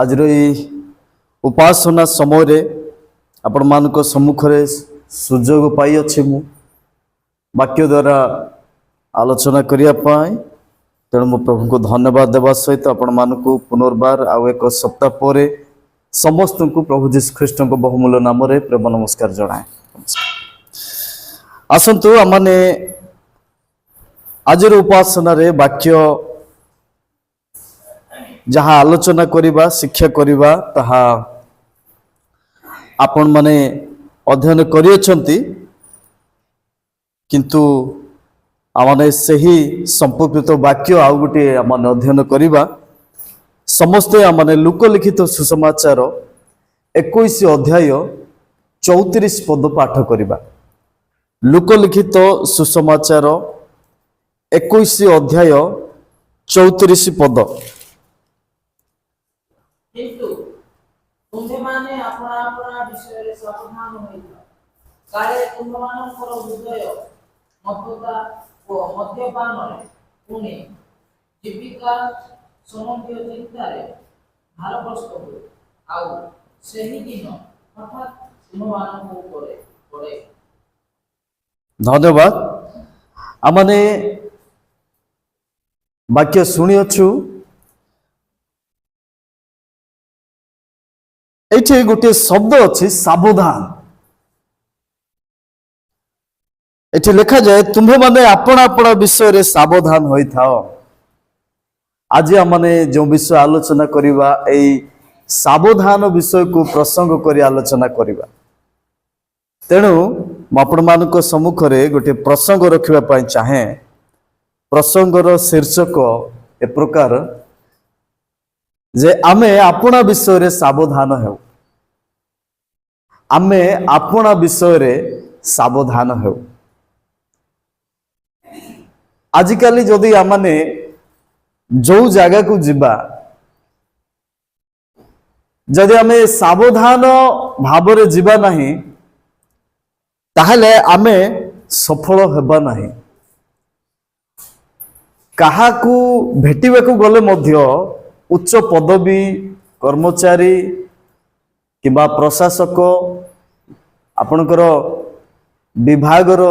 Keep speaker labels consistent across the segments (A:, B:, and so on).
A: आज उपासना समय आपण मान सम्मुखें सुजोग पाई अच्छे मु वाक्य द्वारा आलोचना करने तेणु मो प्रभु को धन्यवाद देवा सहित आपण मानक पुनर्बार आउ एक सप्ताह पर समस्त को प्रभु जीशु ख्रीष्ट बहुमूल्य नाम प्रेम नमस्कार जनाए। आसतु आमने आज उपासना रे वाक्य जहाँ आलोचना करिबा शिक्षा करिबा ताहा आपण माने अध्ययन करियछंती किंतु आमने सही संपर्कित वाक्य आउ गोटे आमने अध्ययन करिबा समस्ते आमने लोकलिखित सुसमाचार 21 अध्याय 34 पद पाठ करिबा। लोकलिखित सुसमाचार 21 अध्याय 34 पद।
B: किंतु तुम्हेमाने अपना अपना विषय सावधान होइता काले तुम्हानकर हृदय मधुता ओ मद्यपान पुणे जीविका संबंधी चिंतारे भारग्रस्त हुए आउ सही दिन हठात तुम्हानक ऊपर पड़े।
A: धन्यवाद। आमने वाक्य शुणियछु एठी गोटे शब्द अच्छी सावधान। एठी लिखा जाए तुम्हें माने अपना अपना विषय रे सावधान होई थाओ। आज हमने जो विषय आलोचना करिबा एई सावधान विषय को प्रसंग करी आलोचना करिबा। तेणु आपण मानक सम्मुख रे गोटे प्रसंग रखिबा पई चाहे। प्रसंगर शीर्षक ए प्रकार जे आमे अपना विषय रे सावधान हो। आमे अपना विषय रे सावधान हो। आजिकाली जदि आमने जो जगह को जिबा जदि आमे सावधान भाव रे जिबा नहीं ताहले आमे सफल हेबा नहीं। कहा को भेटिबा को गले मध्य उच्च पदवी कर्मचारी किंबा प्रशासक आपणकर विभागर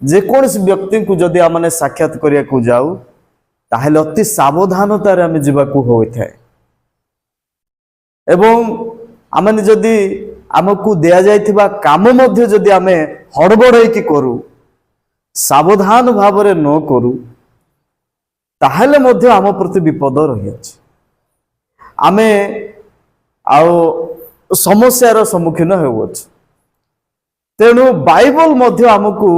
A: जेकोसी व्यक्ति को जदि आमने साक्षात करिया को जाऊ ताहले अति सावधानतार आमे जीवाकू होइथाय। एवं आमने जदि आमको दिया जाइथिबा काम मध्य जदि आमे हड़बड़ होइकी करू सावधान भाव रे न करू ताहले मध्य आम प्रति विपद रही अछि। आमे आओ समस्यार सम्मुखीन होउछ। तेणु बाइबल मध्य आमको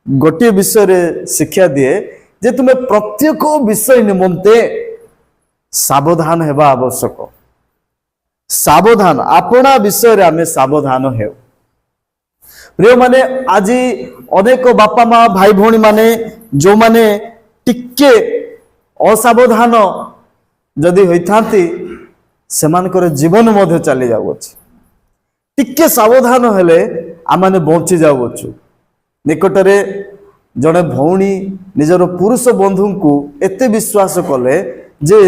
A: गोटे विषय रे शिक्षा दिए जे तुमे प्रत्येक विषय निमंते सावधान हेबा आवश्यक। सावधान अपना विषय रे आमे सावधान हेउ। प्रिय माने आज अनेक बापा माँ भाई भौणी माने जो माने टिके असावधान जदि होइथांती सेमानकर जीवन मध्य चली जाउछ। टिके सावधान हेले आमाने बंची जाउछु। निकटरे जड़े भौणी निजर पुरुष बंधु को एते विश्वास कले जे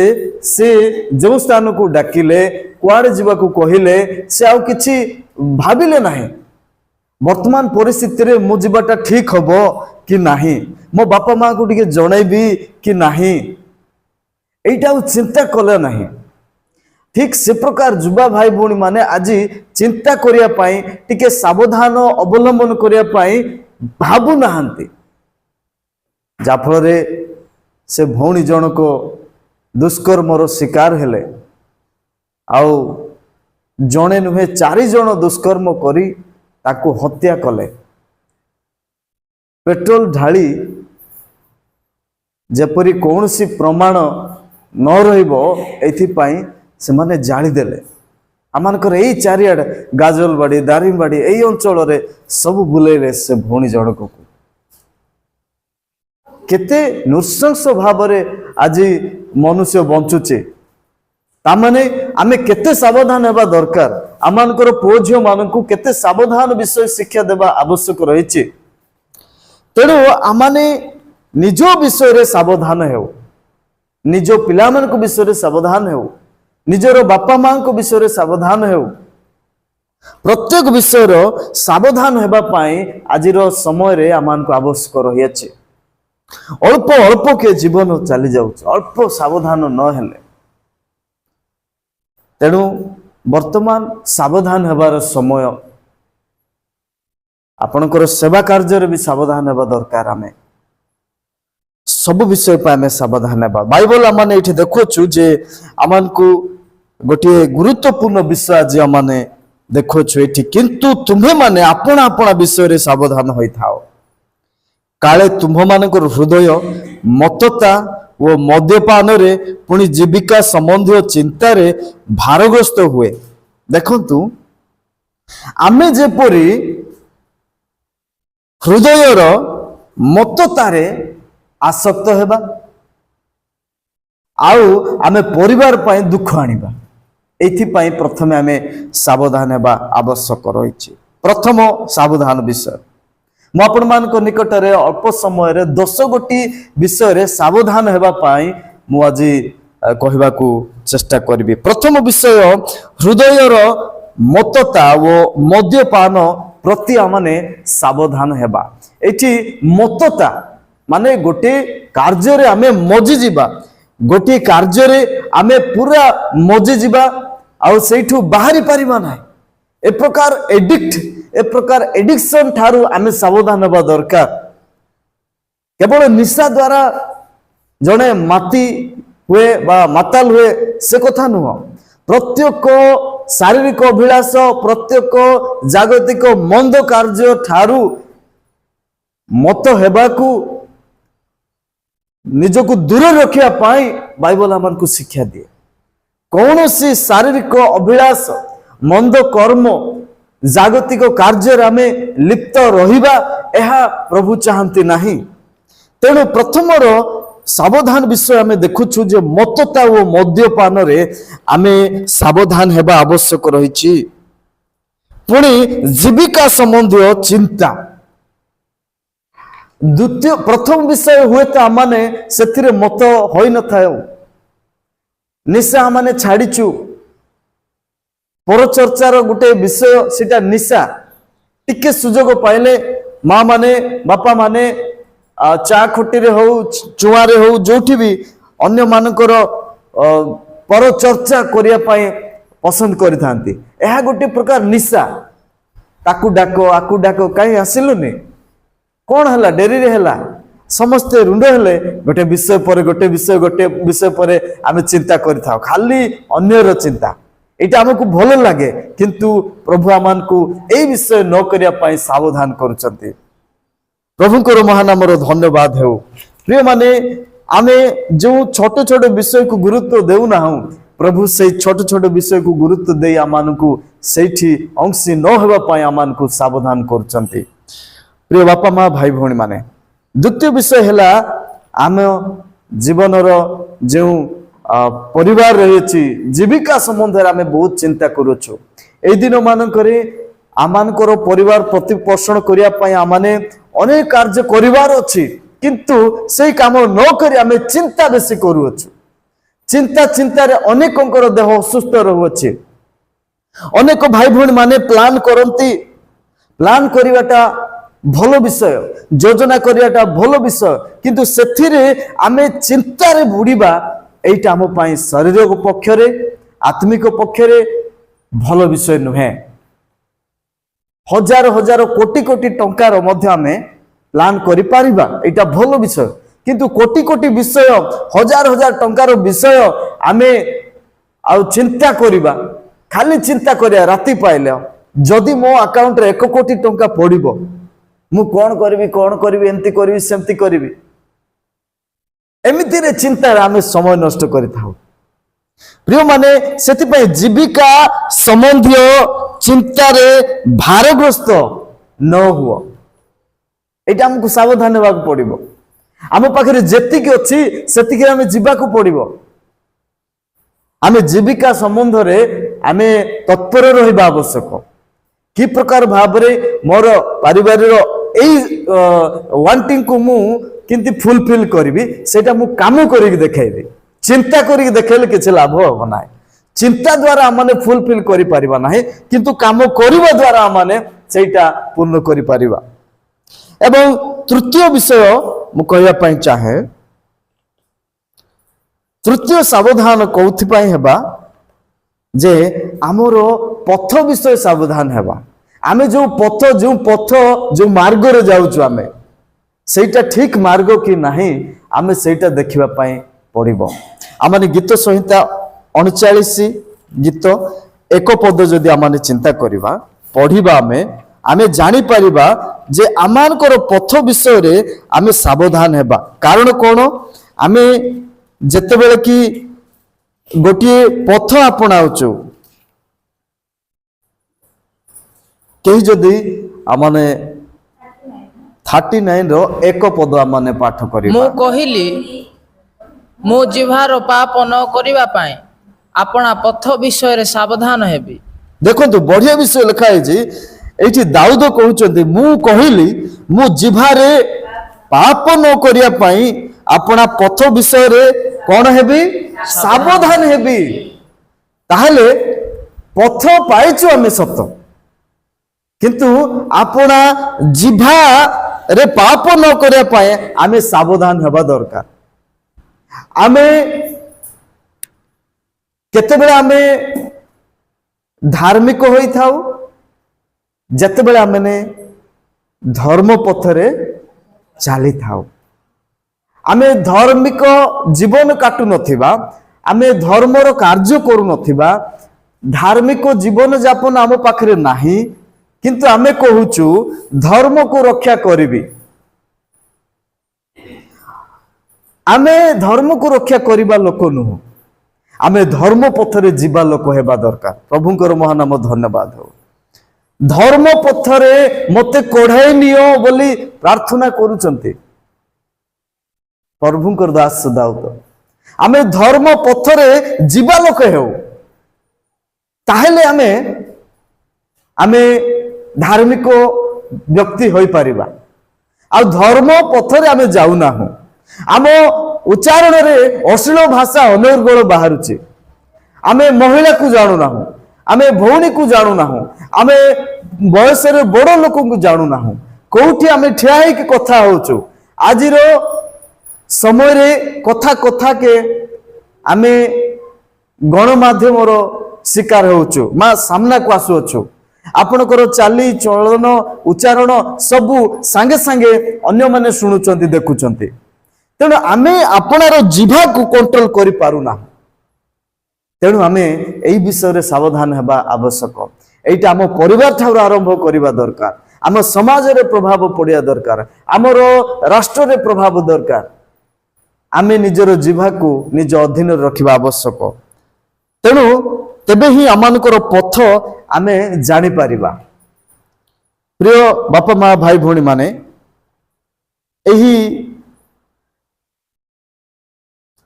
A: से जो स्थान को डाकिले कुआड़े जीवाकू कहिले से आउ किछि भाबिले नाही वर्तमान परिस्थिति रे मो जीवाटा ठीक हबो कि नाही मो बापा माँ को टिके जणैबी कि नाही एइटा चिंता कले नाही। ठीक से प्रकार युवा भाई भौणी माने आज चिंता करिया पाई टिके सावधान अवलंबन करिया पाई भाबु नाहंती जाफल से भौणी जनक दुष्कर्मर शिकार हेले आउ जणे नुहे 4 जण दुष्कर्म करी ताको हत्या कले। पेट्रोल ढाली जेपरी कौनसी प्रमाण न रहिबो एथिपाई से माने जाली देले। आमानकर एई चारियाड गाजलबाड़ी दारिमबाड़ी एई अंचल रे सब बुलेले से भौणी जनक को केते नृशंस भाव रे आज मनुष्य बंचुचे। तामाने आमे केते सावधान हेबा दरकार। आमानकर पुओ झियो मानकू केते सावधान विषय शिक्षा देबा आवश्यक रहिछि। तेणु आमाने निज विषय रे सावधान हेउ निज पिला मानक विषय रे सावधान हेउ ନିଜର ବାପା ମାଙ୍କ ବିଷୟରେ ସାବଧାନ ହେଉ। ପ୍ରତ୍ୟେକ ବିଷୟର ସାବଧାନ ହେବା ପାଇଁ ଆଜିର ସମୟରେ ଆମମାନଙ୍କୁ ଆବଶ୍ୟକ ରହିଅଛି। ଅଳ୍ପ ଅଳ୍ପ କେ ଜୀବନ ଚାଲି ଯାଉଛି ଅଳ୍ପ ସାବଧାନ ନ ହେଲେ। ତେଣୁ ବର୍ତ୍ତମାନ ସାବଧାନ ହେବାର ସମୟ। ଆପଣଙ୍କର ସେବା କାର୍ଯ୍ୟରେ ବି ସାବଧାନ ହେବା ଦରକାର। ଆମେ ସବୁ ବିଷୟ ପାଇଁ ଆମେ ସାବଧାନ ହେବା। ବାଇବଲ ଆମେ ଏଠି ଦେଖୁଛୁ ଯେ ଆମମାନଙ୍କୁ ଗୋଟିଏ ଗୁରୁତ୍ୱପୂର୍ଣ୍ଣ ବିଷୟ ଆଜି ଆମେ ଦେଖୁଛୁ ଏଠି। କିନ୍ତୁ ତୁମ୍ଭେମାନେ ଆପଣା ଆପଣା ବିଷୟରେ ସାବଧାନ ହୋଇଥାଅ, କାଳେ ତୁମ୍ଭମାନଙ୍କର ହୃଦୟ ମତ୍ତତା ଓ ମଦ୍ୟପାନରେ ପୁଣି ଜୀବିକା ସମ୍ବନ୍ଧୀୟ ଚିନ୍ତାରେ ଭାରଗ୍ରସ୍ତ ହୁଏ। ଦେଖନ୍ତୁ, ଆମେ ଯେପରି ହୃଦୟର ମତ୍ତତାରେ ଆସକ୍ତ ହେବା ଆଉ ଆମେ ପରିବାର ପାଇଁ ଦୁଃଖ ଆଣିବା, ଏଇଥିପାଇଁ ପ୍ରଥମେ ଆମେ ସାବଧାନ ହେବା ଆବଶ୍ୟକ ରହିଛି। ପ୍ରଥମ ସାବଧାନ ବିଷୟ ମୁଁ ଆପଣମାନଙ୍କ ନିକଟରେ ଅଳ୍ପ ସମୟରେ 10 ଗୋଟି ବିଷୟରେ ସାବଧାନ ହେବା ପାଇଁ ମୁଁ ଆଜି କହିବାକୁ ଚେଷ୍ଟା କରିବି। ପ୍ରଥମ ବିଷୟ, ହୃଦୟର ମତ୍ତତା ଓ ମଦ୍ୟପାନ ପ୍ରତି ଆମେ ସାବଧାନ ହେବା। ଏଠି ମତ୍ତତା ମାନେ ଗୋଟିଏ କାର୍ଯ୍ୟରେ ଆମେ ମଜିଯିବା, ଗୋଟିଏ କାର୍ଯ୍ୟରେ ଆମେ ପୁରା ମଜିଯିବା ଆଉ ସେଇଠୁ ବାହାରି ପାରିବା ନାହିଁ। ଏ ପ୍ରକାର ଏଡିକ୍ସନ ଠାରୁ ଆମେ ସାବଧାନ ହେବା ଦରକାର। କେବଳ ନିଶା ଦ୍ୱାରା ଜଣେ ମାତି ହୁଏ ବା ମାତାଲ ହୁଏ ସେ କଥା ନୁହଁ। ପ୍ରତ୍ୟେକ ଶାରୀରିକ ଅଭିଳାଷ, ପ୍ରତ୍ୟେକ ଜାଗତିକ ମନ୍ଦ କାର୍ଯ୍ୟ ଠାରୁ ମତ ହେବାକୁ ନିଜକୁ ଦୂର ରଖିବା ପାଇଁ ବାଇବଲ ଆମକୁ ଶିକ୍ଷା ଦିଏ। କୌଣସି ଶାରୀରିକ ଅଭିଳାଷ, ମନ୍ଦ କର୍ମ, ଜାଗତିକ କାର୍ଯ୍ୟରେ ଆମେ ଲିପ୍ତ ରହିବା ଏହା ପ୍ରଭୁ ଚାହାନ୍ତି ନାହିଁ। ତେଣୁ ପ୍ରଥମର ସାବଧାନ ବିଷୟ ଆମେ ଦେଖୁଛୁ ଯେ ମତ୍ତତା ଓ ମଦ୍ୟପାନରେ ଆମେ ସାବଧାନ ହେବା ଆବଶ୍ୟକ ରହିଛି। ପୁଣି ଜୀବିକା ସମ୍ବନ୍ଧୀୟ ଚିନ୍ତା। ପ୍ରଥମ ବିଷୟ ହୁଏତ ଆମମାନେ ସେଥିରେ ମତ ହୋଇନଥାଏ। ନିଶା ଆମମାନେ ଛାଡ଼ିଛୁ। ପରଚର୍ଚ୍ଚାର ଗୋଟେ ବିଷୟ ସେଟା ନିଶା। ଟିକେ ସୁଯୋଗ ପାଇଲେ ମା ମାନେ ବାପା ମାନେ ଚା ଖଟିରେ ହଉ ଚୁଆରେ ହଉ ଯୋଉଠି ବି ଅନ୍ୟମାନଙ୍କର ପରଚର୍ଚ୍ଚା କରିବା ପାଇଁ ପସନ୍ଦ କରିଥାନ୍ତି। ଏହା ଗୋଟେ ପ୍ରକାର ନିଶା। ତାକୁ ଡାକ ଆକୁ ଡାକ, କାହିଁ ଆସିଲୁନି, କଣ ହେଲା, ଡେରିରେ ହେଲା, ସମସ୍ତେ ରୁଣ୍ଡ ହେଲେ ଗୋଟେ ବିଷୟ ପରେ ଆମେ ଚିନ୍ତା କରିଥାଉ, ଖାଲି ଅନ୍ୟର ଚିନ୍ତା। ଏଇଟା ଆମକୁ ଭଲ ଲାଗେ, କିନ୍ତୁ ପ୍ରଭୁ ଆମକୁ ଏଇ ବିଷୟ ନ କରିବା ପାଇଁ ସାବଧାନ କରୁଛନ୍ତି। ପ୍ରଭୁଙ୍କର ମହାନାମର ଧନ୍ୟବାଦ ହେଉ। ପ୍ରିୟମାନେ, ଆମେ ଯେଉଁ ଛୋଟ ଛୋଟ ବିଷୟକୁ ଗୁରୁତ୍ୱ ଦେଉନାହୁଁ, ପ୍ରଭୁ ସେଇ ଛୋଟ ଛୋଟ ବିଷୟକୁ ଗୁରୁତ୍ୱ ଦେଇ ଆମମାନଙ୍କୁ ସେଇଠି ଅଂଶୀ ନ ହେବା ପାଇଁ ଆମମାନଙ୍କୁ ସାବଧାନ କରୁଛନ୍ତି। ପ୍ରିୟ ବାପା ମା ଭାଇ ଭଉଣୀ ମାନେ, ଦ୍ୱିତୀୟ ବିଷୟ ହେଲା ଆମ ଜୀବନର ଯେଉଁ ପରିବାର ରହିଛି, ଜୀବିକା ସମ୍ବନ୍ଧରେ ଆମେ ବହୁତ ଚିନ୍ତା କରୁଛୁ। ଏଇ ଦିନ ମାନଙ୍କରେ ଆମମାନଙ୍କର ପରିବାର ପ୍ରତିପୋଷଣ କରିବା ପାଇଁ ଆମମାନେ ଅନେକ କାର୍ଯ୍ୟ କରିବାର ଅଛି, କିନ୍ତୁ ସେଇ କାମ ନ କରି ଆମେ ଚିନ୍ତା ବେଶୀ କରୁଅଛୁ। ଚିନ୍ତାରେ ଅନେକଙ୍କର ଦେହ ଅସୁସ୍ଥ ରହୁଅଛି। ଅନେକ ଭାଇ ଭଉଣୀ ମାନେ ପ୍ଲାନ୍ କରନ୍ତି। ପ୍ଲାନ୍ କରିବାଟା ଭଲ ବିଷୟ, ଯୋଜନା କରିବାଟା ଭଲ ବିଷୟ, କିନ୍ତୁ ସେଥିରେ ଆମେ ଚିନ୍ତାରେ ବୁଡ଼ିବା এইটা ଆମ ପାଇଁ ଶାରୀରିକ ପକ୍ଷରେ ଆତ୍ମିକ ପକ୍ଷରେ ଭଲ ବିଷୟ ନୁହେଁ। ହଜାର ହଜାର କୋଟି କୋଟି ଟଙ୍କାର ମଧ୍ୟ ଆମେ ପ୍ଲାନ୍ କରିପାରିବା, ଏଇଟା ଭଲ ବିଷୟ, କିନ୍ତୁ କୋଟି କୋଟି ବିଷୟ, ହଜାର ହଜାର ଟଙ୍କାର ବିଷୟ ଆମେ ଆଉ ଚିନ୍ତା କରିବା, ଖାଲି ଚିନ୍ତା କରିବା ରାତି ପାଇଲେ ଯଦି ମୋ ଆକାଉଣ୍ଟରେ 1 କୋଟି ଟଙ୍କା ପଡ଼ିବ, ମୁଁ କଣ କରିବି ଏମିତି କରିବି ସେମିତି କରିବି, ଏମିତିରେ ଚିନ୍ତାରେ ଆମେ ସମୟ ନଷ୍ଟ କରିଥାଉ। ପ୍ରିୟମାନେ, ସେଥିପାଇଁ ଜୀବିକା ସମ୍ବନ୍ଧୀୟ ଚିନ୍ତାରେ ଭାରଗ୍ରସ୍ତ ନ ହୁଅ। ଏଇଟା ଆମକୁ ସାବଧାନ ହେବାକୁ ପଡ଼ିବ। ଆମ ପାଖରେ ଯେତିକି ଅଛି ସେତିକି ଆମେ ଯିବାକୁ ପଡ଼ିବ। ଆମେ ଜୀବିକା ସମ୍ବନ୍ଧରେ ଆମେ ତତ୍ପର ରହିବା ଆବଶ୍ୟକ। କି ପ୍ରକାର ଭାବରେ ମୋର ପରିବାରର ଏଇ ୱାଣ୍ଟିଂକୁ ମୁଁ କିନ୍ତୁ ଫୁଲଫିଲ୍ କରିବି, ସେଇଟା ମୁଁ କାମ କରିକି ଦେଖେଇବି। ଚିନ୍ତା କରିକି ଦେଖେଇଲେ କିଛି ଲାଭ ହେବ ନାହିଁ। चिंता द्वारा आमने फुलफिल करि परिबा नाही किंतु काम करिबा द्वारा आमने सेटा पूर्ण करि परिबा। एवं तृतीय विषय मु कहया पई चाहे, तृतीय सावधान कौथि पई हेबा जे आमरो पथ विषय सावधान हेबा। आमे जो पथ जो मार्ग रे जाउछु आमे सेटा ठीक मार्ग कि नाही आमे सेटा देखिबा पई पड़िबो। आमने गीत संहिता 39 गीत एक पद जदि आमने चिंता करिबा पढ़िबा आमे जानि परिबा जे आमानकर पथ विषय रे आमे सावधान हेबा। कारण कोन, आमे जेतेबेले कि गोटे पथ अपनाउछु कहीं जदि आमने 39 रो एक पद आमने पाठ करिबा।
B: मु कहिली मु जिह्वार पाप न करिबा पाए आपना पथ विषय रे सावधान हेबी।
A: देखो तो बढ़िया विषय लिखा है जी, एठी दाऊद कहउचंती मु कहिली मु जिह्वारे पाप न करिया पाई अपना पथ विषय रे कोन हेबी, सावधान हेबी। ताहले पथ पाइछु आमे सत, किंतु अपना जिह्वा रे पाप न करिया पाए आमे सावधान हेबा दरकार। आमे केतेबेले आमे धार्मिक होई थाउ जेतेबेले आमे धर्म पथरे चाली थाउ। आमे धार्मिक जीवन काटु नथिबा, आमे धर्मर कार्य करू नथिबा, धार्मिक जीवन जापन आम पाखरे नाही, किंतु आमे कहूचु धर्म को रक्षा करिबी। आमे धर्म को रक्षा करिबा लोक नुह, आमे धर्म पथरे जीवा लोक हेबा दरकार। प्रभुंकर महानाम धन्यवाद हो। धर्म पथरे मते कोढ़ाई नियो बोली प्रार्थना करूचंती प्रभुंकर दास दाऊद। आमे धर्म पथरे जीवा लोक हेउ, ताहेले आमे धार्मिक व्यक्ति होई परिबा। आ धर्म पथरे आमे जाउ नाहु। आम उच्चारण रे अश्लील भाषा अनर्गल बाहरुचे। आमे महिला को जानु नाहु, आमे भौणी को जानु नाहु, आमे बयस रे बड़ लोक को जानु नाहु। कोठी आमे ठिया हे के कथा होचु। आजिरो समय रे कथा कथा के आमे गणमाध्यम रो शिकार होचु, मा सामना को आसु अछु। आपनकर चाली चलन उच्चारण सबु संगे संगे अन्य माने सुनुचंती देखुचंती। तेणु आमे आपनार जिभा को कंट्रोल करि पारु ना। तेणु आमे एई विषय रे सावधान हेबा आवश्यक। एइटा आम परिवार ठाउर आरंभ करिबा दरकार, आम समाज रे प्रभाव पड़िया दरकार, आमर राष्ट्र रे प्रभाव दरकार। आमे निजर जिभा को निज अधीन रखिबा आवश्यक। तेणु तेबे ही आमानकर पथ आमे जानि पारिबा। प्रिय बापा माँ भाई भौणी माने, एही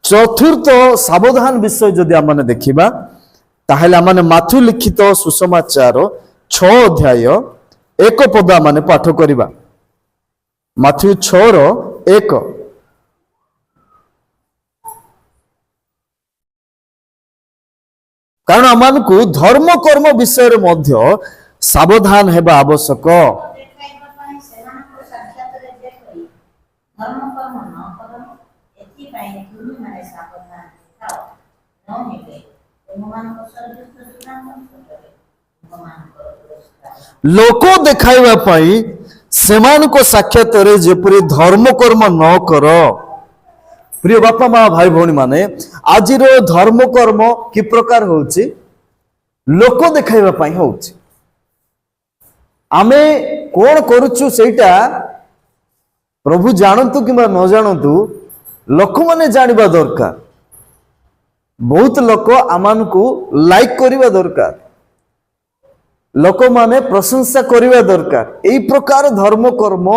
A: चतुर्थ सावधान विषय जदि आमने देखिबा ताहेले आमने माथु लिखित सुसमाचार 6 अध्याय 1 पद आमने पाठ करिबा। माथु 6 रो 1। कारण आमनकु धर्म कर्म विषय रे मध्य सावधान हेबा आवश्यक। लोक देखाइबा पई सेमान को साक्षात रे जेपरि धर्म कर्म न कर। प्रिय बापा माँ भाई भौणी माने, आज धर्म कर्म कि प्रकार होची, लोक देखाइबा पई होची। आमे कोन करूछु सेटा प्रभु जानतु किबा न जानतु लोक माने जानिबा दरकार। बहुत लोक आमान को लाइक करिबा दरकार, लोक माने प्रशंसा करिबा दरकार। एई प्रकार धर्म कर्म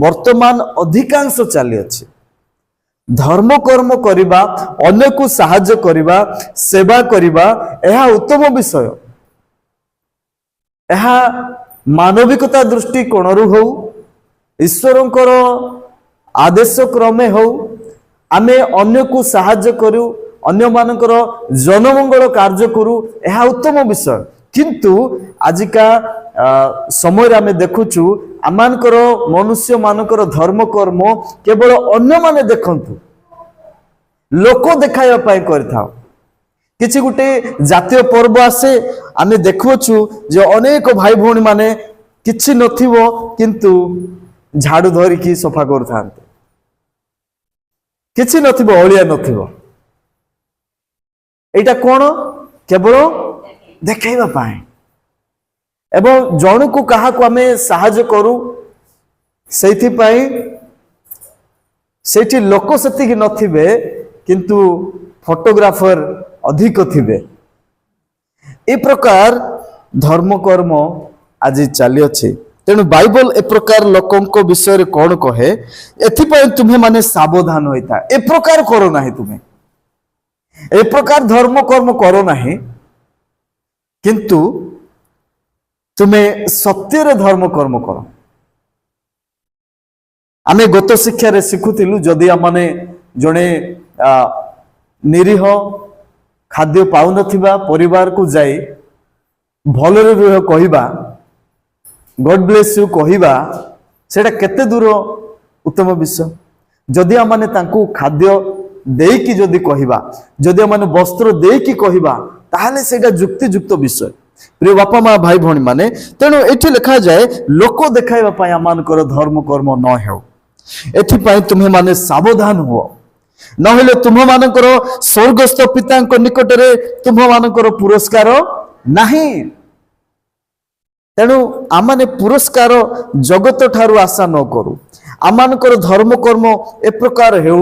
A: वर्तमान अधिकांश चली अछि। धर्म कर्म करिबा, अन्य को सहाय्य करिबा, सेवा करिबा एहा उत्तम विषय। एहा मानविकता दृष्टिकोण रु हो, ईश्वरंकर आदेश क्रमे हो, आमे अन्य को सहाय्य करू, अन्य मानकर जनमंगल कार्य करू यह उत्तम विषय किंतु आजिका समय आम देखुचु आमानकर मनुष्य मानकर धर्म कर्म केवल अन्य माने देखंतु लोक देखाइबा पाई करथाओ किछि गुटे जातीय पर्व आसे आमे देखुछु जे अनेक भाई भौणी माने किछि नथिबो किंतु झाड़ू धरी की सफा करथांते किछि नथिबो ओलिया नथिबो एटा कोन केवल देखाइबा पाई एवं जण को कहा को आमे सहाय्य करू सेथि पाई सेठी लोक सेति की नथिबे किंतु फोटोग्राफर अधिक थिबे ए प्रकार धर्म कर्म आज चली अछि तेणु बाइबल ए प्रकार लोकंक विषय रे कोन कहे एथिपय तुम्हें माने सावधान होइता ए प्रकार करो नाही तुम्हें ए प्रकार धर्म कर्म करो नाही किंतु तुम्हें सत्य रे धर्म कर्म करो आमे गत शिक्षा रे सिखुतिलु जदि आमने जणे निरीह खाद्य पाउ नथिबा परिवार को जाई भलरे रुह कहिबा गॉड ब्लेस यू कहिबा सेटा केते दूर उत्तम विषय जदि आमने तांकू खाद्य देकी जदि कहिबा जदि आमने वस्त्र देकी कहिबा ताहले सेटा युक्तियुक्त विषय प्रिय बापा माँ भाई भौणी माने तेणु एठी लिखा जाए लोक देखाइबा पाई आमानकर धर्म कर्म न हेउ एथि पाई तुम्हे माने सावधान हुओ नहेले तुम मानकर स्वर्गस्थ पिता निकट में तुम मानकर पुरस्कार नहीं तेणु आमाने पुरस्कार जगत ठारू आशा न करू आमानकर धर्म कर्म ए प्रकार हेउ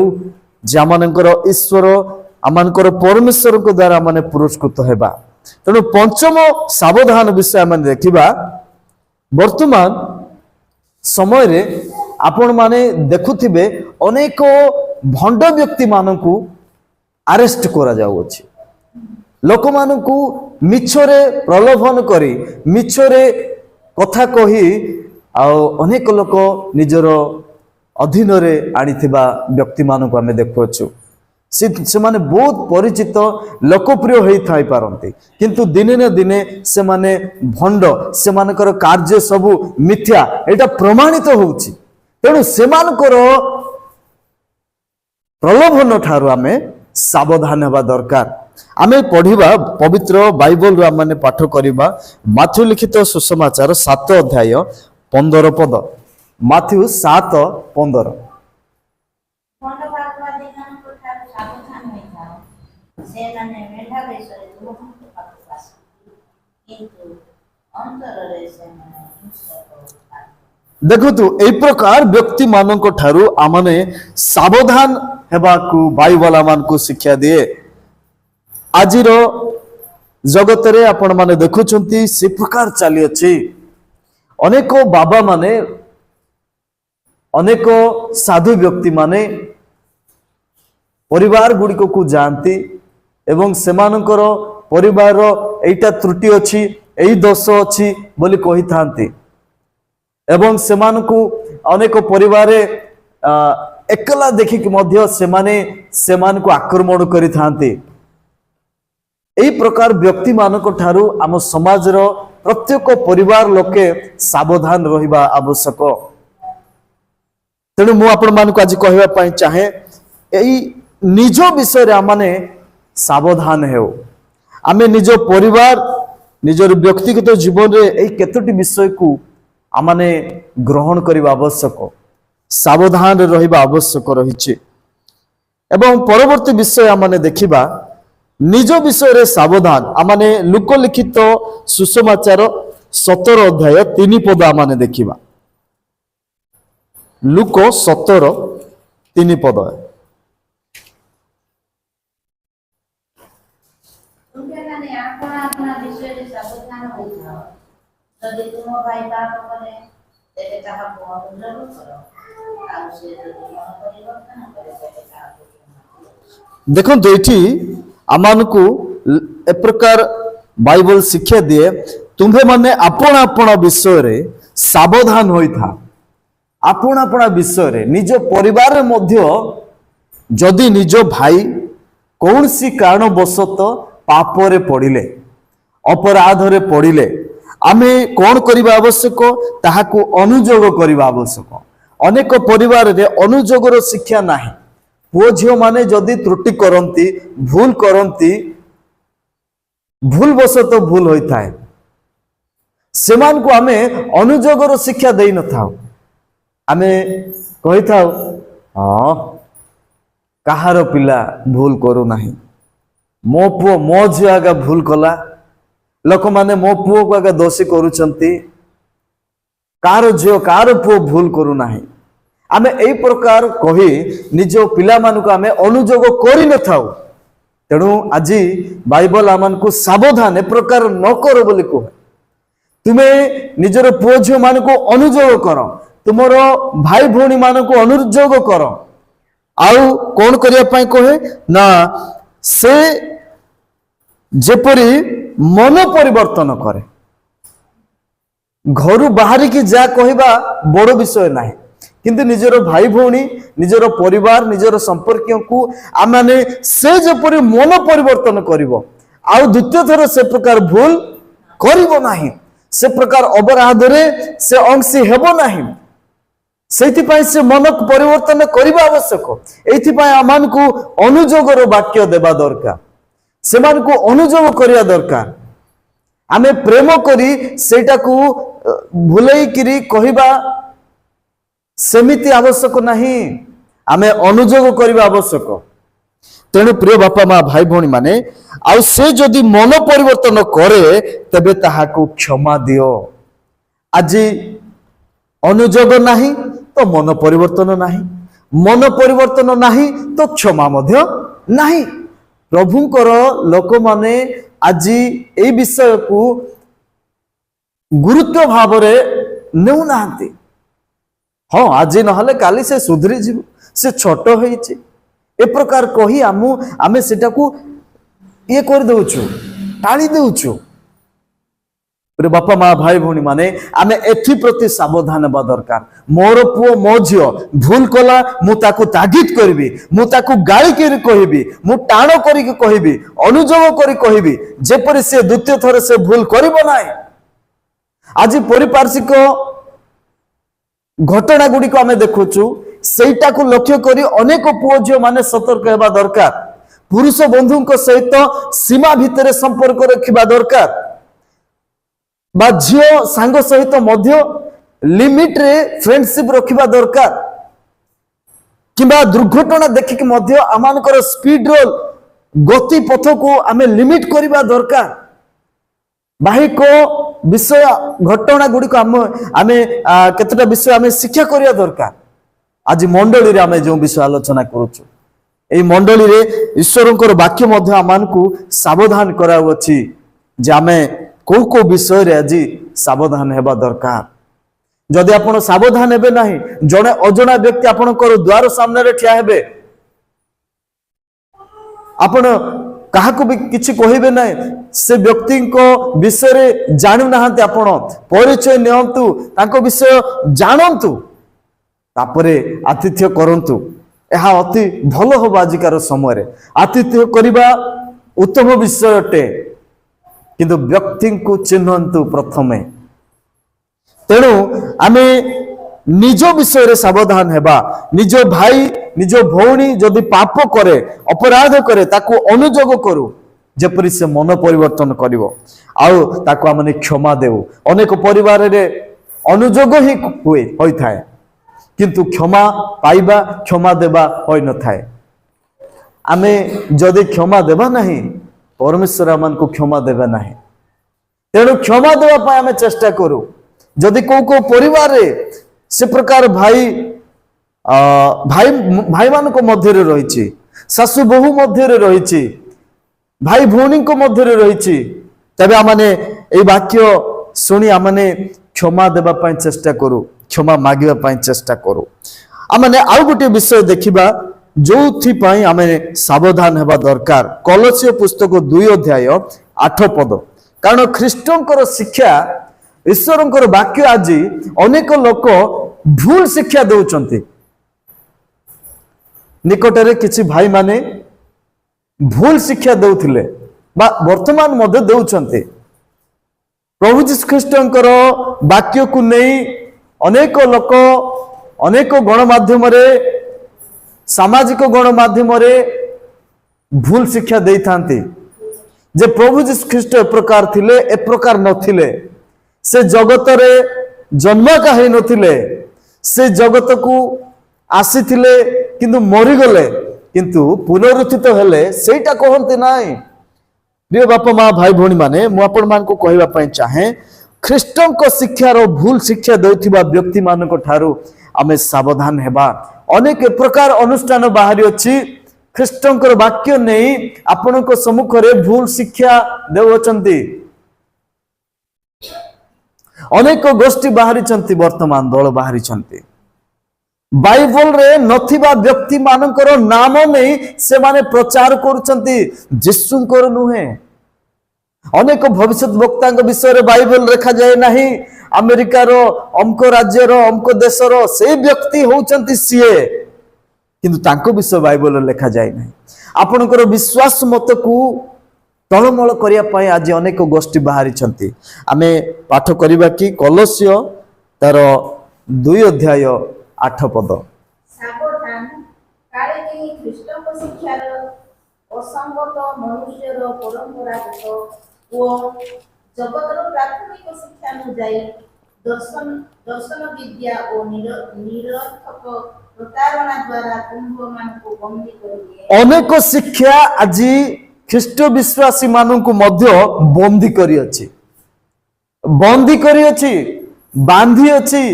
A: जे आमानकर ईश्वर आमानकर परमेश्वर को द्वारा माने पुरस्कृत हेबा तेणु पंचम सावधान विषय आम देखिबा वर्तमान समय रे आपण माने देखुथिबे अनेक भंड व्यक्ति मानकू अरेस्ट करा जाउ अछि लोक मानकू मिछरे प्रलोभन करी मिछरे कथा कही आ अनेक लोक निजर अधीन रे आनिथिबा व्यक्ति मानकू आमे देखुछु से माने बहुत परिचित लोकप्रिय होई थाई पारंती किंतु दिने न दिने से माने भंड से मानकर कार्य सब मिथ्या एटा प्रमाणित होउछि तेणु से मानकर प्रलोभन ठारू आमे सावधान हेबा दरकार आमे पढ़िबा पवित्र बाइबल रो माने पाठ करिबा माथ्यू लिखित सुसमाचार 7 अध्याय 15 पद माथ्यू 7:15 देखु ए प्रकार व्यक्ति मानक ठारू आमने सावधान हेबाकू बाइबल आमानकू शिक्षा दिए आजिर जगत रे आपण माने देखुछंती से प्रकार चली अछि अनेक बाबा माने अनेक साधु व्यक्ति माने परिवार गुड़िक को जानती एवं सेमानकर परिवार एटा त्रुटि अछि एई दोष अछि बोली कहि थांती एवं सेमानकू अनेक परिवार एकला देखिक मध्य सेमानकू आक्रमण करि थांती एई प्रकार व्यक्ति मानक ठारू आम समाज रो प्रत्येक परिवार लोके सावधान रहिबा आवश्यक तेणु मु आपण मानक आज कहबा पई चाहे एई निज विषय रे आमाने सावधान हेउ आमे निज परिवार निजर व्यक्तिगत जीवन रे एई केतोटी विषय को आमाने ग्रहण करिबा आवश्यक सावधान रहिबा आवश्यक रहिछि एवं परवर्ती विषय आमाने देखिबा निज विषय रे सावधान आमाने लोकलिखित सुसमाचार 17 अध्याय 3 पद आमाने देखिबा लुक 17:3 पद देखो ये आमानकू ए प्रकार बाइबल शिक्षा दिए तुम्हें माने आपण आपण विषय रे सावधान होई था आपण आपण विषय रे निज परिवार रे मध्य जदि निज भाई कौन सी कारणवशत पापरे पड़िले अपराधरे पड़िले आमे कौन करबा आवश्यक ताहाकू अनुजोग करबा आवश्यक। अनेक परिवार रे अनुजोगर शिक्षा नाही। पुओ झियो माने जदि त्रुटि करंती भूल करंती भूल बसत भूल होता है सेमान को आमे अनुजोगर शिक्षा देई न थाओ। आमे कहि थाओ हां कहार पिला भूल करू नाही मो पुओ मो झियो आगा भूल कला लोक माने मो पुओ को आगा दोषी करूचंती कार झियो कार पुओ भूल करू नाही। आमे एई प्रकार कही निज पिला मानक आमे अनुजोग करि न थाओ। तेणु आज बाइबल आमान को सावधान ए प्रकार न करो बोली कह। तुमे निजर पुओ झियो मान को अनुजोग कर तुमर भाई भौणी मान को अनुजोग कर। आउ कौन करिया पाई कहे ना से जेपरी मन परिवर्तन करे घर बाहरी की जा कहबा बड़ विषय नाही किंतु निजर भाई भौणी निजर परिवार निजर संपर्क को आमाने से जेपरी मन परिवर्तन करिवो आउ द्वितीय थर से प्रकार भूल करिवो नाही से प्रकार अपराध रे से अंशी हेबो नाही। सेथिपाई से मन परिवर्तन करिबा आवश्यक। एथिपाई आमान को अनुजोगर वाक्य देबा दरकार सेमान को अनुजोग करिया दरकार। आमे प्रेम करी सेटा को भुलई किरी कहिबा सेमिति आवश्यक नहीं आमे अनुजोग करिबा आवश्यक। तेणु प्रिय बापा माँ भाई भौणी माने आउ से जदि मन परिवर्तन करे तबे ताहाकू क्षमा दियो। आज अनुजोग नहीं तो मन परिवर्तन नहीं मन परिवर्तन नहीं तो क्षमा मध्य नहीं। प्रभुंकर लोक माने आज ए विषय को गुरुत्व भाव रे नेउ नाहंती। हाँ आज नहले काली से सुधरी जीव से छोट होईची ए प्रकार कही आमे सेटा को ये कर देउछु टाली देउछु। बापा माँ भाई भौणी माने आमे एथि प्रति सावधान बा दरकार। मोर पुओ मो झियो भूल कला मु ताकू तागिद करबी मु ताकू गाली करी कहबी मु टाण करी कहबी अनुजोग करी कहबी जेपरि से द्वितीय थर से भूल करिबो नाही। आज परिपार्श्विक घटना गुडी को आमे देखुछु सेटा को लक्ष्य करी अनेक पुओ झियो माने सतर्क हेबा दरकार। पुरुष बंधुक सहित सीमा भितर संपर्क रखिबा दरकार बा झियो सांग सहित मध्य लिमिट रे फ्रेंडशिप रखिबा दरकार किबा दुर्घटना देखिक मध्य आमानकर स्पीड रो गति पथ को आमे लिमिट करिबा दरकार। बाहिक विषय घटना गुडी को आमे केतटा विषय आमे शिक्षा करिया दरकार। आज मंडली रे आमे जो विषय आलोचना करूछु एई मंडली रे ईश्वरंकर वाक्य मध्य आमानकू सावधान कराउ अछि जे आमे को को विषय रे आज सावधान हेबा दरकार। जदि आपण सावधान हेबे नाही जणे अजणा व्यक्ति आपणकर द्वार सामने रे ठिया हेबे आपण काहाकू भी किछि कहिबे नाही से व्यक्ति को विषय रे जानु नाहंते आपण परिचय नियंतु ताको विषय जानंतु तापरे आतिथ्य करंतु। एहा अति भलो हो आजिकार समय रे आतिथ्य करिबा उत्तम विषय अटे किंतु व्यक्ति को चिन्हंतु प्रथमे। तेणु आमे निज विषय रे सावधान हेबा। निज भाई निज भौणी जदि पाप करे अपराध करे ताको अनुजोग करू जेपरि से मन परिवर्तन करिवो आउ ताको आमने क्षमा देउ। अनेक परिवार रे अनुजोग ही हुए होई थाए किंतु क्षमा पाइबा क्षमा देबा होई न थाए। आमे जदि क्षमा देबा नहीं परमेश्वर आमान को क्षमा देबा नहीं। तेणु क्षमा देबा पाए आमे चेष्टा करू। जदि को परिवार रे से प्रकार भाई भाई मान को मध्य रे रहिछि सासु बहु मध्य रे रहिछि भाई भौणी को मध्य रे रहिछि तबे आमाने ए वाक्य सुनी आमाने क्षमा देबा पाए चेष्टा करू क्षमा मागिबा पाए चेष्टा करू। आमाने आउ गोटे विषय देखिबा जोथि पाई आमे सावधान हेबा दरकार। कलोसियो पुस्तक 2 अध्याय 8 पद। कारण ख्रीष्टंकर शिक्षा ईश्वरंकर वाक्य आज अनेक लोक भूल शिक्षा दउचंती। निकटरे किछि भाई माने ଭୁଲ ଶିକ୍ଷା ଦେଉଥିଲେ ବା ବର୍ତ୍ତମାନ ମଧ୍ୟ ଦେଉଛନ୍ତି। ପ୍ରଭୁ ଯୀଶୁ ଖ୍ରୀଷ୍ଟଙ୍କର ବାକ୍ୟକୁ ନେଇ ଅନେକ ଲୋକ ଅନେକ ଗଣମାଧ୍ୟମରେ ସାମାଜିକ ଗଣମାଧ୍ୟମରେ ଭୁଲ ଶିକ୍ଷା ଦେଇଥାନ୍ତି ଯେ ପ୍ରଭୁ ଯୀଶୁ ଖ୍ରୀଷ୍ଟ ଏ ପ୍ରକାର ଥିଲେ, ଏ ପ୍ରକାର ନଥିଲେ, ସେ ଜଗତରେ ଜନ୍ମକା ହେଇନଥିଲେ, ସେ ଜଗତକୁ ଆସିଥିଲେ କିନ୍ତୁ ମରିଗଲେ କିନ୍ତୁ ପୁନରୁତ୍ଥିତ ହେଲେ, ସେଇଟା କହନ୍ତି ନାହିଁ। ପ୍ରିୟ ବାପା ମା ଭାଇ ଭଉଣୀ ମାନେ, ମୁଁ ଆପଣମାନଙ୍କୁ କହିବା ପାଇଁ ଚାହେଁ, ଖ୍ରୀଷ୍ଟଙ୍କ ଶିକ୍ଷାର ଭୁଲ ଶିକ୍ଷା ଦେଉଥିବା ବ୍ୟକ୍ତି ମାନଙ୍କ ଠାରୁ ଆମେ ସାବଧାନ ହେବା। ଅନେକ ଏ ପ୍ରକାର ଅନୁଷ୍ଠାନ ବାହାରି ଅଛି, ଖ୍ରୀଷ୍ଟଙ୍କର ବାକ୍ୟ ନେଇ ଆପଣଙ୍କ ସମ୍ମୁଖରେ ଭୁଲ ଶିକ୍ଷା ଦେଉଅଛନ୍ତି। ଅନେକ ଗୋଷ୍ଠୀ ବାହାରିଛନ୍ତି, ବର୍ତ୍ତମାନ ଦଳ ବାହାରିଛନ୍ତି, ବାଇବଲରେ ନଥିବା ବ୍ୟକ୍ତି ମାନଙ୍କର ନାମ ନେଇ ସେମାନେ ପ୍ରଚାର କରୁଛନ୍ତି, ଯୀଶୁଙ୍କର ନୁହେଁ। ଅନେକ ଭବିଷ୍ୟତ ବକ୍ତାଙ୍କ ବିଷୟରେ ବାଇବଲ ଲେଖାଯାଏ ନାହିଁ। ଆମେରିକାର ଅମକ ରାଜ୍ୟର ଅମକ ଦେଶର ସେଇ ବ୍ୟକ୍ତି ହଉଛନ୍ତି ସିଏ, କିନ୍ତୁ ତାଙ୍କ ବିଷୟ ବାଇବଲରେ ଲେଖାଯାଏ ନାହିଁ। ଆପଣଙ୍କର ବିଶ୍ୱାସ ମତକୁ ଟଳମଳ କରିବା ପାଇଁ ଆଜି ଅନେକ ଗୋଷ୍ଠୀ ବାହାରିଛନ୍ତି। ଆମେ ପାଠ କରିବା କି କଲୋସ୍ୟ ତାର 2:8।
C: ସାବଧାନ, କାଳେ କେହି ଖ୍ରୀଷ୍ଟଙ୍କ ଶିକ୍ଷାର ଅସଙ୍ଗତ, ମନୁଷ୍ୟର ପରମ୍ପରାଗତ ଓ ଜଗତର ପ୍ରାଥମିକ ଶିକ୍ଷା ଅନୁଯାୟୀ ଦର୍ଶନ ବିଦ୍ୟା ଓ ନିରର୍ଥକ ପ୍ରତାରଣା ଦ୍ୱାରା କୁମ୍ଭମାନଙ୍କୁ ବନ୍ଦୀ କରିଦିଏ।
A: ଅନେକ ଶିକ୍ଷା ଆଜି ଖ୍ରୀଷ୍ଟ ବିଶ୍ୱାସୀ ମାନଙ୍କୁ ମଧ୍ୟ ବନ୍ଦୀ କରିଅଛି, ବାନ୍ଧି ଅଛି।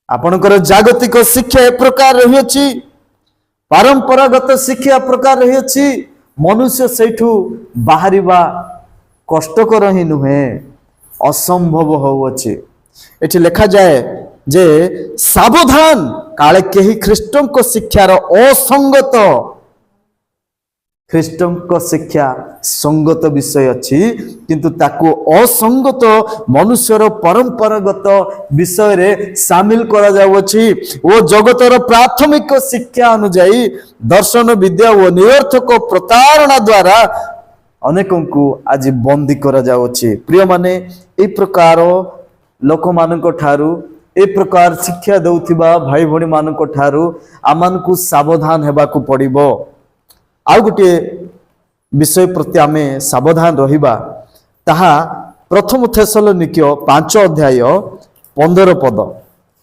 A: ଆପଣଙ୍କର ଜାଗତିକ ଶିକ୍ଷା ଏ ପ୍ରକାର ରହିଅଛି, ପାରମ୍ପରାଗତ ଶିକ୍ଷା ପ୍ରକାର ରହିଅଛି। ମନୁଷ୍ୟ ସେଇଠୁ ବାହାରିବା କଷ୍ଟକର ହିଁ ନୁହେଁ, ଅସମ୍ଭବ ହେଉଅଛି। ଏଠି ଲେଖାଯାଏ ଯେ ସାବଧାନ, କାଳେ କେହି ଖ୍ରୀଷ୍ଟଙ୍କ ଶିକ୍ଷାର ଅସଙ୍ଗତ, ଖ୍ରୀଷ୍ଟଙ୍କ ଶିକ୍ଷା ସଙ୍ଗତ ବିଷୟ ଅଛି କିନ୍ତୁ ତାକୁ ଅସଙ୍ଗତ ମନୁଷ୍ୟର ପରମ୍ପରାଗତ ବିଷୟରେ ସାମିଲ କରାଯାଉଅଛି ଓ ଜଗତର ପ୍ରାଥମିକ ଶିକ୍ଷା ଅନୁଯାୟୀ ଦର୍ଶନ ବିଦ୍ୟା ଓ ନିରର୍ଥକ ପ୍ରତାରଣା ଦ୍ୱାରା ଅନେକଙ୍କୁ ଆଜି ବନ୍ଦୀ କରାଯାଉଅଛି। ପ୍ରିୟମାନେ, ଏହି ପ୍ରକାର ଲୋକମାନଙ୍କ ଠାରୁ, ଏ ପ୍ରକାର ଶିକ୍ଷା ଦେଉଥିବା ଭାଇ ଭଉଣୀ ମାନଙ୍କ ଠାରୁ ଆମମାନଙ୍କୁ ସାବଧାନ ହେବାକୁ ପଡ଼ିବ। ଆଉ ଗୋଟିଏ ବିଷୟ ପ୍ରତି ଆମେ ସାବଧାନ ରହିବା, ତାହା ପ୍ରଥମ ଥେସଲୋନିକ୍ୟ 5:15।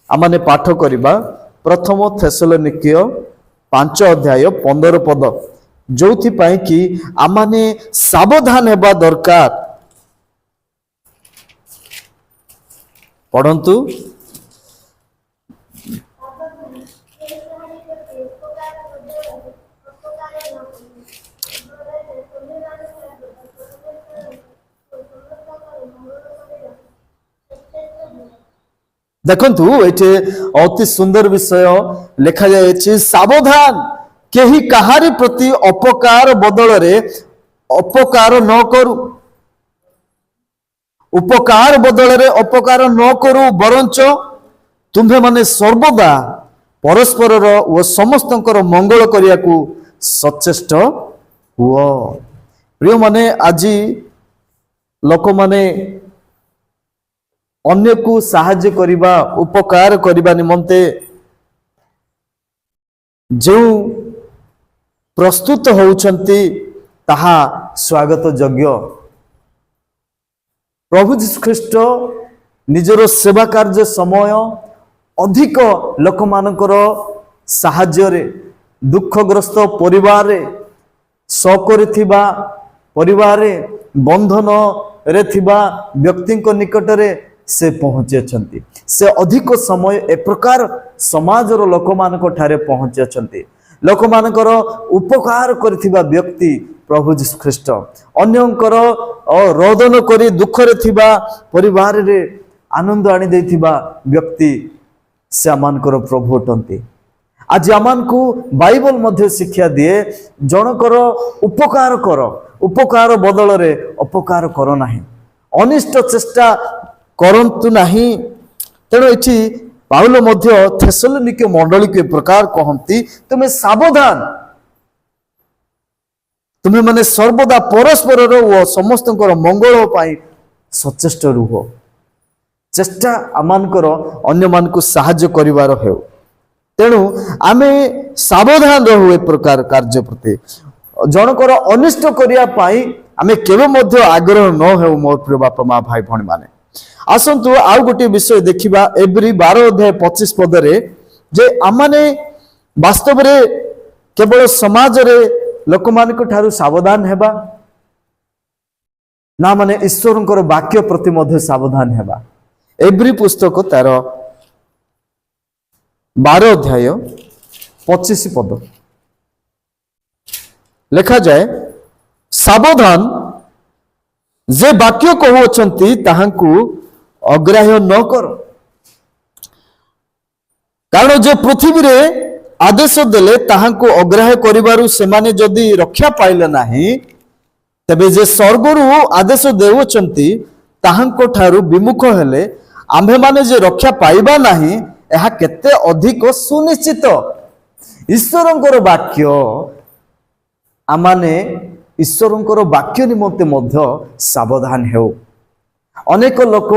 A: ଆମେ ପାଠ କରିବା ପ୍ରଥମ ଥେସଲୋନିକ୍ୟ 5:15, ଯୋଉଥିପାଇଁ କି ଆମେ ସାବଧାନ ହେବା ଦରକାର। ପଢ଼ନ୍ତୁ। ଦେଖନ୍ତୁ, ଏଠି ଅତି ସୁନ୍ଦର ବିଷୟ ଲେଖାଯାଇଛି, ସାବଧାନ, କେହି କାହାରି ପ୍ରତି ଅପକାର ବଦଳରେ ଅପକାର ନ କରୁ, ଉପକାର ବଦଳରେ ଅପକାର ନ କରୁ, ବରଞ୍ଚ ତୁମ୍ଭେମାନେ ସର୍ବଦା ପରସ୍ପରର ଓ ସମସ୍ତଙ୍କର ମଙ୍ଗଳ କରିବାକୁ ସଚେଷ୍ଟ ହୁଅ। ପ୍ରିୟମାନେ, ଆଜି ଲୋକମାନେ ଅନ୍ୟକୁ ସାହାଯ୍ୟ କରିବା, ଉପକାର କରିବା ନିମନ୍ତେ ଯେଉଁ ପ୍ରସ୍ତୁତ ହେଉଛନ୍ତି ତାହା ସ୍ୱାଗତ ଯୋଗ୍ୟ। ପ୍ରଭୁ ଯୀଶୁ ଖ୍ରୀଷ୍ଟ ନିଜର ସେବା କାର୍ଯ୍ୟ ସମୟ ଅଧିକ ଲୋକମାନଙ୍କର ସାହାଯ୍ୟରେ, ଦୁଃଖଗ୍ରସ୍ତ ପରିବାରରେ, ଶୋକରେ ଥିବା ପରିବାରରେ, ବନ୍ଧନରେ ଥିବା ବ୍ୟକ୍ତିଙ୍କ ନିକଟରେ ସେ ପହଞ୍ଚିଛନ୍ତି। ସେ ଅଧିକ ସମୟ ଏ ପ୍ରକାର ସମାଜର ଲୋକମାନଙ୍କ ଠାରେ ପହଞ୍ଚିଛନ୍ତି। ଲୋକମାନଙ୍କର ଉପକାର କରିଥିବା ବ୍ୟକ୍ତି ପ୍ରଭୁ ଯୀଶୁ ଖ୍ରୀଷ୍ଟ, ଅନ୍ୟଙ୍କର ରୋଦନ କରି ଦୁଃଖରେ ଥିବା ପରିବାରରେ ଆନନ୍ଦ ଆଣି ଦେଇଥିବା ବ୍ୟକ୍ତି ସେ ଆମମାନଙ୍କର ପ୍ରଭୁ ଅଟନ୍ତି। ଆଜି ଆମମାନଙ୍କୁ ବାଇବଲ ମଧ୍ୟ ଶିକ୍ଷା ଦିଏ, ଜଣଙ୍କର ଉପକାର କର, ଉପକାର ବଦଳରେ ଅପକାର କର ନାହିଁ, ଅନିଷ୍ଟ ଚେଷ୍ଟା କରନ୍ତୁ ନାହିଁ। ତେଣୁ ଏଠି ପାଉଲ ମଧ୍ୟ ଥେସଲୋନିକ୍ୟ ମଣ୍ଡଳୀକୁ ଏ ପ୍ରକାର କହନ୍ତି, ତୁମେ ସାବଧାନ, ତୁମେ ମାନେ ସର୍ବଦା ପରସ୍ପରର ଓ ସମସ୍ତଙ୍କର ମଙ୍ଗଳ ପାଇଁ ସଚେଷ୍ଟ ରୁହ। ଚେଷ୍ଟା ଆମମାନଙ୍କର ଅନ୍ୟମାନଙ୍କୁ ସାହାଯ୍ୟ କରିବାର ହେଉ। ତେଣୁ ଆମେ ସାବଧାନ ରହୁ ଏ ପ୍ରକାର କାର୍ଯ୍ୟ ପ୍ରତି। ଜଣଙ୍କର ଅନିଷ୍ଟ କରିବା ପାଇଁ ଆମେ କେବେ ମଧ୍ୟ ଆଗ୍ରହ ନ ହେଉ। ମୋ ପ୍ରିୟ ବାପା ମା ଭାଇ ଭଉଣୀ ମାନେ, ଆସନ୍ତୁ ଆଉ ଗୋଟିଏ ବିଷୟ ଦେଖିବା ଏବ୍ରି 12:25 ଯେ ଆମମାନେ ବାସ୍ତବରେ କେବଳ ସମାଜରେ ଲୋକମାନଙ୍କ ଠାରୁ ସାବଧାନ ହେବା ନା ମାନେ ଈଶ୍ୱରଙ୍କର ବାକ୍ୟ ପ୍ରତି ମଧ୍ୟ ସାବଧାନ ହେବା। ଏବ୍ରି ପୁସ୍ତକ ତାର 12:25 ଲେଖାଯାଏ, ସାବଧାନ ଯେ ବାକ୍ୟ କହୁଅଛନ୍ତି ତାହାଙ୍କୁ ଅଗ୍ରାହ୍ୟ ନ କର, କାରଣ ଯେ ପୃଥିବୀରେ ଆଦେଶ ଦେଲେ ତାହାଙ୍କୁ ଅଗ୍ରାହ୍ୟ କରିବାରୁ ସେମାନେ ଯଦି ରକ୍ଷା ପାଇଲେ ନାହିଁ, ତେବେ ଯେ ସ୍ୱର୍ଗରୁ ଆଦେଶ ଦେଉଅଛନ୍ତି ତାହାଙ୍କ ଠାରୁ ବିମୁଖ ହେଲେ ଆମ୍ଭେମାନେ ଯେ ରକ୍ଷା ପାଇବା ନାହିଁ, ଏହା କେତେ ଅଧିକ ସୁନିଶ୍ଚିତ। ଈଶ୍ୱରଙ୍କର ବାକ୍ୟ, ଆମମାନେ ଈଶ୍ୱରଙ୍କର ବାକ୍ୟ ନିମନ୍ତେ ମଧ୍ୟ ସାବଧାନ ହେଉ। ଅନେକ ଲୋକ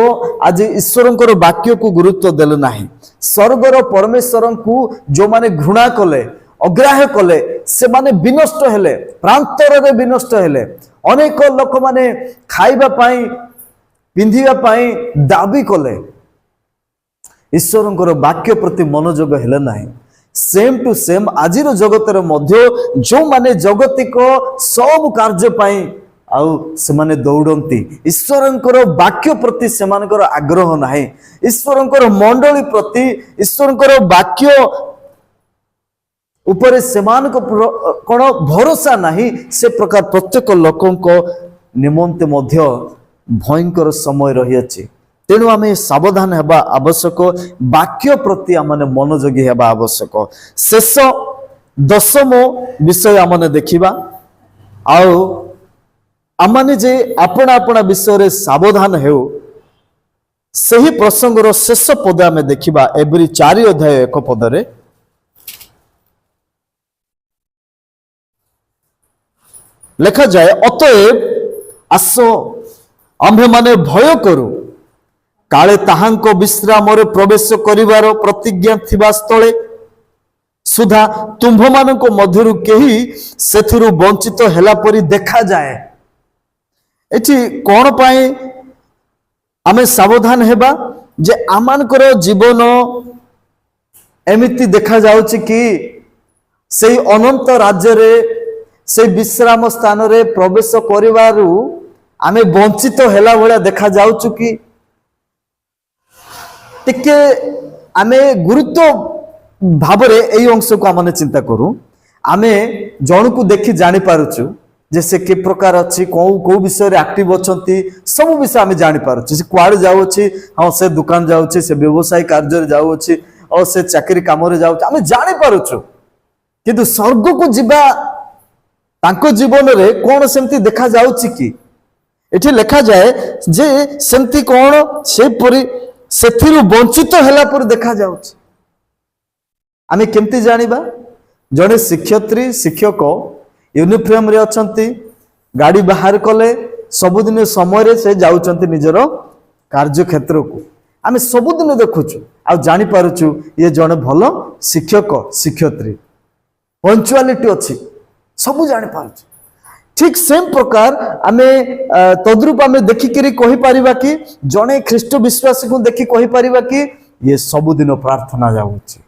A: ଆଜି ଈଶ୍ୱରଙ୍କର ବାକ୍ୟକୁ ଗୁରୁତ୍ୱ ଦେଲେ ନାହିଁ। ସ୍ୱର୍ଗର ପରମେଶ୍ୱରଙ୍କୁ ଯେଉଁମାନେ ଘୃଣା କଲେ, ଅଗ୍ରାହ୍ୟ କଲେ, ସେମାନେ ବିନଷ୍ଟ ହେଲେ, ପ୍ରାନ୍ତରରେ ବିନଷ୍ଟ ହେଲେ। ଅନେକ ଲୋକମାନେ ଖାଇବା ପାଇଁ ପିନ୍ଧିବା ପାଇଁ ଦାବି କଲେ, ଈଶ୍ୱରଙ୍କର ବାକ୍ୟ ପ୍ରତି ମନୋଯୋଗ ହେଲେ ନାହିଁ। ସେମ୍ ଟୁ ସେମ୍ ଆଜିର ଜଗତରେ ମଧ୍ୟ ଯେଉଁମାନେ ଜଗତିକ ସବୁ କାର୍ଯ୍ୟ ପାଇଁ ଆଉ ସେମାନେ ଦୌଡ଼ନ୍ତି, ଈଶ୍ୱରଙ୍କର ବାକ୍ୟ ପ୍ରତି ସେମାନଙ୍କର ଆଗ୍ରହ ନାହିଁ। ଈଶ୍ୱରଙ୍କର ମଣ୍ଡଳୀ ପ୍ରତି, ଈଶ୍ୱରଙ୍କର ବାକ୍ୟ ଉପରେ ସେମାନଙ୍କ କ'ଣ ଭରସା ନାହିଁ। ସେ ପ୍ରକାର ପ୍ରତ୍ୟେକ ଲୋକଙ୍କ ନିମନ୍ତେ ମଧ୍ୟ ଭୟଙ୍କର ସମୟ ରହିଅଛି। ତେଣୁ ଆମେ ସାବଧାନ ହେବା ଆବଶ୍ୟକ, ବାକ୍ୟ ପ୍ରତି ଆମେ ମନୋଯୋଗୀ ହେବା ଆବଶ୍ୟକ। ଶେଷ 10ମ ବିଷୟ ଆମେ ଦେଖିବା। ଆଉ ଆମମାନେ ଯେ ଆପଣା ଆପଣା ବିଷୟରେ ସାବଧାନ ହେଉ, ସେହି ପ୍ରସଙ୍ଗର ଶେଷ ପଦ ଆମେ ଦେଖିବା ଏବ୍ରି 4:1 ଲେଖାଯାଏ, ଅତଏବ ଆସ ଆମ୍ଭେମାନେ ଭୟ କରୁ, କାଳେ ତାହାଙ୍କ ବିଶ୍ରାମରେ ପ୍ରବେଶ କରିବାର ପ୍ରତିଜ୍ଞା ଥିବା ସ୍ଥଳେ ସୁଦ୍ଧା ତୁମ୍ଭମାନଙ୍କ ମଧ୍ୟରୁ କେହି ସେଥିରୁ ବଞ୍ଚିତ ହେଲା ପରି ଦେଖାଯାଏ। ଏଠି କ'ଣ ପାଇଁ ଆମେ ସାବଧାନ ହେବା? ଯେ ଆମମାନଙ୍କର ଜୀବନ ଏମିତି ଦେଖାଯାଉଛି କି ସେଇ ଅନନ୍ତ ରାଜ୍ୟରେ, ସେଇ ବିଶ୍ରାମ ସ୍ଥାନରେ ପ୍ରବେଶ କରିବାରୁ ଆମେ ବଞ୍ଚିତ ହେଲା ଭଳିଆ ଦେଖାଯାଉଛୁ କି? ଟିକେ ଆମେ ଗୁରୁତ୍ୱ ଭାବରେ এই ଅଂଶକୁ ଆମେ ଚିନ୍ତା କରୁ। ଆମେ ଜଣକୁ ଦେଖି ଜାଣିପାରୁଛୁ ଯେ ସେ କି ପ୍ରକାର ଅଛି, କୋଉ ବିଷୟରେ ଆକ୍ଟିଭ ଅଛନ୍ତି, ସବୁ ବିଷୟ ଆମେ ଜାଣିପାରୁଛୁ। ସେ କୁଆଡ଼େ ଯାଉଅଛି, ହଁ ସେ ଦୋକାନ ଯାଉଛି, ସେ ବ୍ୟବସାୟ କାର୍ଯ୍ୟରେ ଯାଉଅଛି, ଆଉ ସେ ଚାକିରି କାମରେ ଯାଉଛି, ଆମେ ଜାଣିପାରୁଛୁ। କିନ୍ତୁ ସ୍ୱର୍ଗକୁ ଯିବା ତାଙ୍କ ଜୀବନରେ କ'ଣ ସେମିତି ଦେଖାଯାଉଛି କି? ଏଠି ଲେଖାଯାଏ ଯେ ସେମିତି କ'ଣ ସେପରି ସେଥିରୁ ବଞ୍ଚିତ ହେଲା ପରି ଦେଖାଯାଉଛି। ଆମେ କେମିତି ଜାଣିବା? ଜଣେ ଶିକ୍ଷୟତ୍ରୀ ଶିକ୍ଷକ ୟୁନିଫର୍ମରେ ଅଛନ୍ତି, ଗାଡ଼ି ବାହାର କଲେ, ସବୁଦିନ ସମୟରେ ସେ ଯାଉଛନ୍ତି ନିଜର କାର୍ଯ୍ୟକ୍ଷେତ୍ରକୁ। ଆମେ ସବୁଦିନ ଦେଖୁଛୁ ଆଉ ଜାଣିପାରୁଛୁ ଇଏ ଜଣେ ଭଲ ଶିକ୍ଷକ ଶିକ୍ଷୟତ୍ରୀ, ପଙ୍କ୍ଚୁଆଲିଟି ଅଛି, ସବୁ ଜାଣିପାରୁଛୁ। ଠିକ୍ ସେମ୍ ପ୍ରକାର ଆମେ ତଦ୍ରୂପ ଆମେ ଦେଖିକିରି କହିପାରିବା କି ଜଣେ ଖ୍ରୀଷ୍ଟ ବିଶ୍ୱାସୀକୁ ଦେଖି କହିପାରିବା କି ଇଏ ସବୁଦିନ ପ୍ରାର୍ଥନା ଯାଉଛି,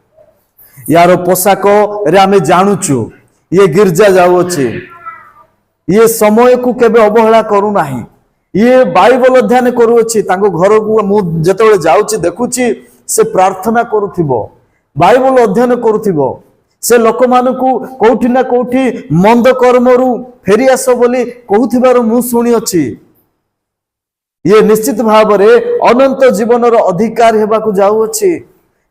A: ୟାର ପୋଷାକରେ ଆମେ ଜାଣୁଛୁ ଇଏ ଗିର୍ଜା ଯାଉଅଛି, ଇଏ ସମୟକୁ କେବେ ଅବହେଳା କରୁନାହିଁ, ଇଏ ବାଇବଲ ଅଧ୍ୟୟନ କରୁଅଛି। ତାଙ୍କ ଘରକୁ ମୁଁ ଯେତେବେଳେ ଯାଉଛି ଦେଖୁଛି ସେ ପ୍ରାର୍ଥନା କରୁଥିବ, ବାଇବଲ ଅଧ୍ୟୟନ କରୁଥିବ। ସେ ଲୋକମାନଙ୍କୁ କୋଉଠି ନା କୋଉଠି ମନ୍ଦ କର୍ମରୁ ଫେରିଆସ ବୋଲି କହୁଥିବାର ମୁଁ ଶୁଣିଅଛି। ଇଏ ନିଶ୍ଚିତ ଭାବରେ ଅନନ୍ତ ଜୀବନର ଅଧିକାର ହେବାକୁ ଯାଉଅଛି।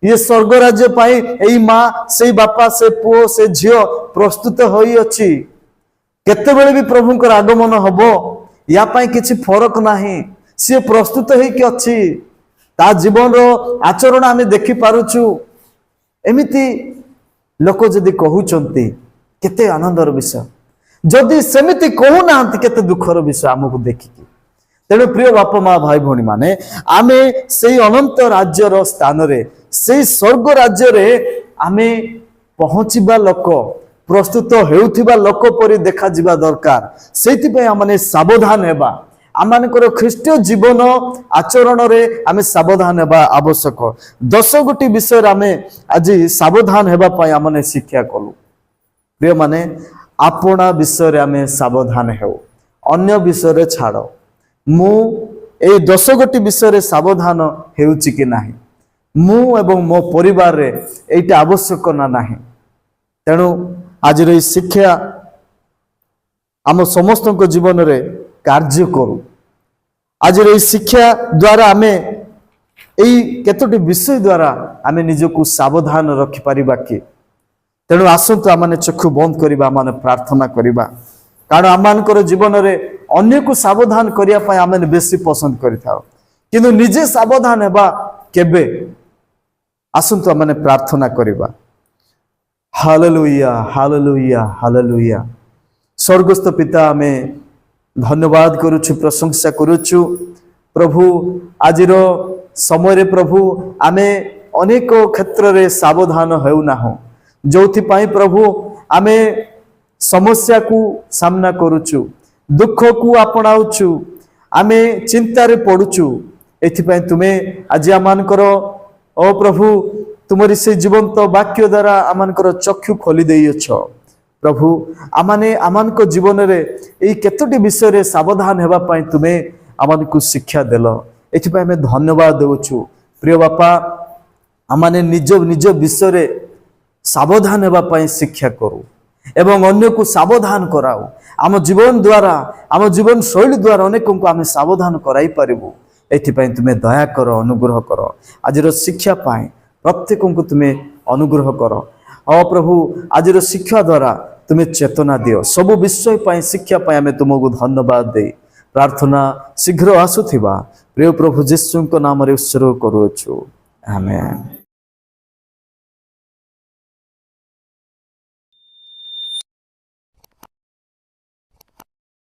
A: ଇଏ ସ୍ୱର୍ଗ ରାଜ୍ୟ ପାଇଁ ଏଇ ମା, ସେଇ ବାପା, ସେ ପୁଅ, ସେ ଝିଅ ପ୍ରସ୍ତୁତ ହୋଇଅଛି। କେତେବେଳେ ବି ପ୍ରଭୁଙ୍କର ଆଗମନ ହବ, ୟା ପାଇଁ କିଛି ଫରକ ନାହିଁ। ସିଏ ପ୍ରସ୍ତୁତ ହେଇକି ଅଛି। ତା ଜୀବନର ଆଚରଣ ଆମେ ଦେଖିପାରୁଛୁ। ଏମିତି ଲୋକ ଯଦି କହୁଛନ୍ତି କେତେ ଆନନ୍ଦର ବିଷୟ। जदि सेमिति कहूना केते दुखर विषय आमको देखिकी। तेणु प्रिय बापा माँ भाई भौणी माने आमे से अनंत राज्यर स्थान रे से स्वर्ग राज्य रे आमे पहुँचवा लोक प्रस्तुत हेउथिबा लोक परि देखा जिबा दरकार। सेति पे आमने सावधान हेबा, आमानकर ख्रीष्टीय जीवन आचरण रे आमे सावधान हेबा आवश्यक। 10 गोटी विषय आमे आज सावधान हेबा पय आमने शिक्षा कलु। प्रिय माने आपणा विषय रे आमे सावधान हेउ, अन्य विषय रे छाड़। मु ए 10 गोटी विषय रे सावधान हेउची कि नाही, मु एवं मो परिवार रे एटा आवश्यक ना नाही। तेणु आज रे शिक्षा आम समस्त जीवन रे कार्य करू। आज रे शिक्षा द्वारा आमे एई केतोटी विषय द्वारा आमे निजको सावधान रखि परिबा कि। तेणु आसंतु आमाने चक्षु बंद करिबा, आमाने प्रार्थना करिबा। कारण आमानकर जीवन रे अन्य को सावधान करिया पय आमे बेसी पसंद करिथाओ, किंतु निजे सावधान हेबा केबे। आसंतु आमाने प्रार्थना करिबा। Hallelujah hallelujah hallelujah. स्वर्गस्थ पिता आमे धन्यवाद करुछु, प्रशंसा करुछु प्रभु। आजिर समय रे प्रभु आमे अनेक क्षेत्र रे सावधान हेउना हो, जोथि पाई प्रभु आमे समस्या को सामना करुछु, दुख को अपनाउछु, आमे चिंता रे पडुछु। एथिपाई तुमे आज आमानकर ओ प्रभु तुमरी से जीवंत वाक्य द्वारा आमानकर चक्षु खोली देइछ प्रभु। आमाने आमानक जीवन रे एई केतोटी विषय रे सावधान हेबा पई तुमे आमानकु शिक्षा देलो, एथिपाई आमे धन्यवाद देउछु। प्रिय बापा आमाने निज निज विषय रे सावधान हेबा पई शिक्षा करू एवं अन्य को सावधान कराओ। आम जीवन द्वारा आम जीवन शैली द्वारा अनेक को आम सावधान कराई पारिबु। एथिपाई तुमे दया कर, अनुग्रह कर। आजिर शिक्षा पाए प्रत्येक को तुमे अनुग्रह कर। ओ प्रभु आजिर शिक्षा द्वारा तुमे चेतना दियो। सब विषय पाए शिक्षा पाए आमे तुमको धन्यवाद दे प्रार्थना शीघ्र आसुथिबा प्रिय प्रभु यीशु नाम रे उत्सर्ग करूछु। आमेन।